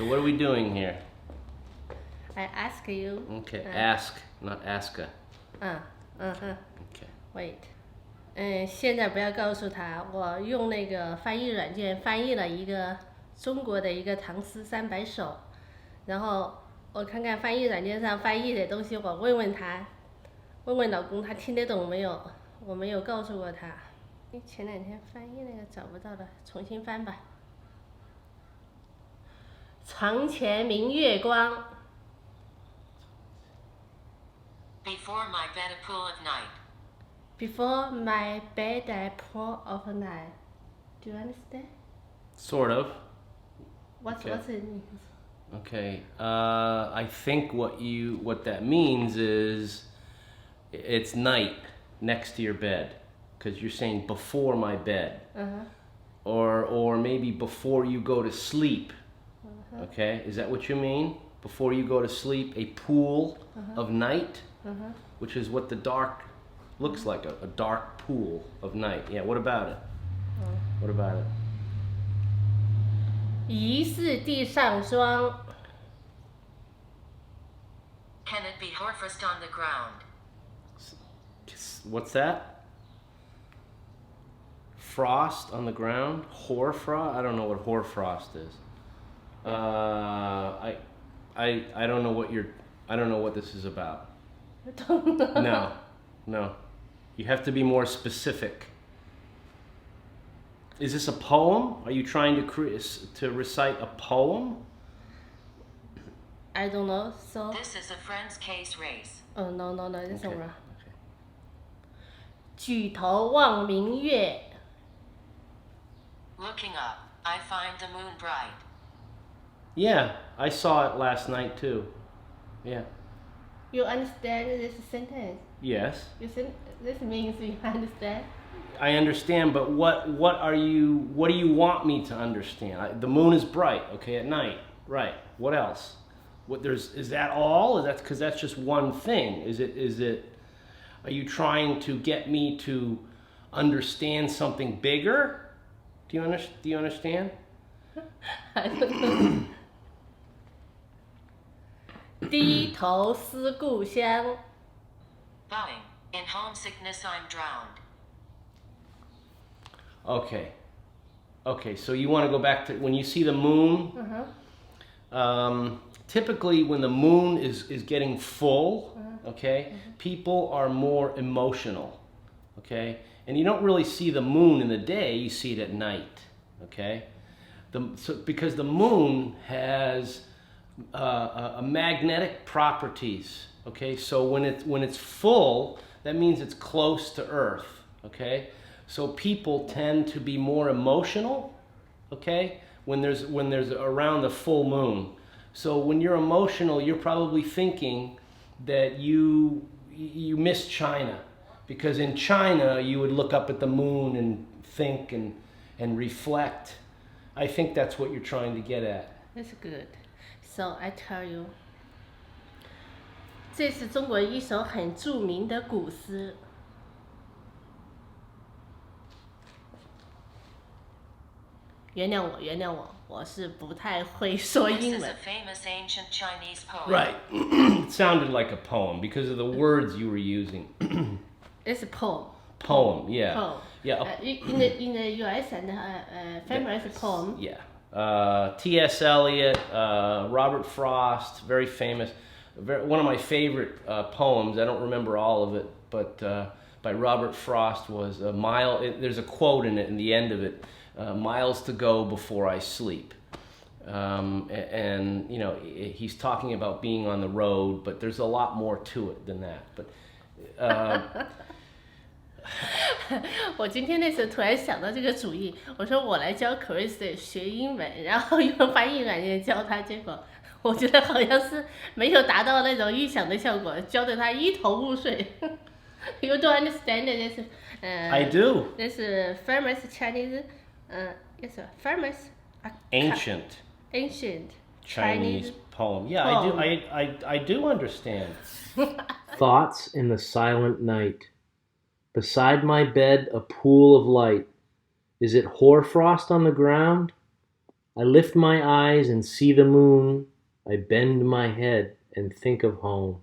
What are we doing here? I ask you. Okay, ask, not aska. Okay. Okay. Wait. 现在不要告诉他，我用那个翻译软件翻译了一个中国的一个唐诗300首，然后我看看翻译软件上翻译的东西，我问问他，问问老公他听得懂没有？我没有告诉过他。前2天翻译那个找不到了，重新翻吧。床前明月光。Before my bed a pool of night. Before my bed a pool of night. Do you understand? Sort of. What's it mean? Okay. I think what that means is it's night next to your bed, because you're saying before my bed, or maybe before you go to sleep. Okay, is that what you mean? Before you go to sleep, a pool of night, which is what the dark looks like, a dark pool of night. Yeah. What about it? What about it? 疑是地上霜。 Can it be hoarfrost on the ground? What's that? Frost on the ground? Hoarfrost? I don't know what hoarfrost is. I don't know I don't know what this is about. No. You have to be more specific. Is this a poem? Are you trying to recite a poem? I don't know. So. This is a friend's case race. Oh no, this Okay. one. 举头望明月。 Looking up, I find the moon bright. Yeah, I saw it last night too. Yeah. You understand this sentence? Yes. This means you understand? I understand, but what do you want me to understand? The moon is bright, okay, at night. Right. What else? Is that all? Is that because that's just one thing? Is it are you trying to get me to understand something bigger? Do you understand? I don't know. 低头思故乡。 Bowing, in homesickness I'm drowned. Okay, so you want to go back to when you see the moon. Typically, when the moon is getting full, okay, people are more emotional, okay, and you don't really see the moon in the day; you see it at night, okay. Because the moon has a magnetic properties, okay. So when it's full, that means it's close to Earth, okay. So people tend to be more emotional, okay, when there's around the full moon. So when you're emotional, you're probably thinking that you miss China, because in China you would look up at the moon and think and reflect. I think that's what you're trying to get at. That's good. So I tell you, 这是中国一首很著名的古诗。原谅我，我是不太会说 This 英 is 文 a。famous ancient Chinese poem. Right. It sounded like a poem because of the words you were using. It's a poem. Poem, yeah. Poem. Yeah. In the U.S. and famous poem. Yeah. T.S. Eliot, Robert Frost, very famous. One of my favorite poems, I don't remember all of it, but by Robert Frost was a mile. There's a quote in it in the end of it, miles to go before I sleep. And you know, he's talking about being on the road, but there's a lot more to it than that. But 我今天那时候突然想到这个主意，我说我来教 Chris 学英文，然后用翻译软件教他，结果我觉得好像是没有达到那种预想的效果，教得他一头雾水。You don't understand this? I do. This famous Chinese, yes, famous. Ancient Chinese poem. Yeah, poem. I do understand. Thoughts in the silent night. Beside my bed, a pool of light. Is it hoarfrost on the ground? I lift my eyes and see the moon. I bend my head and think of home.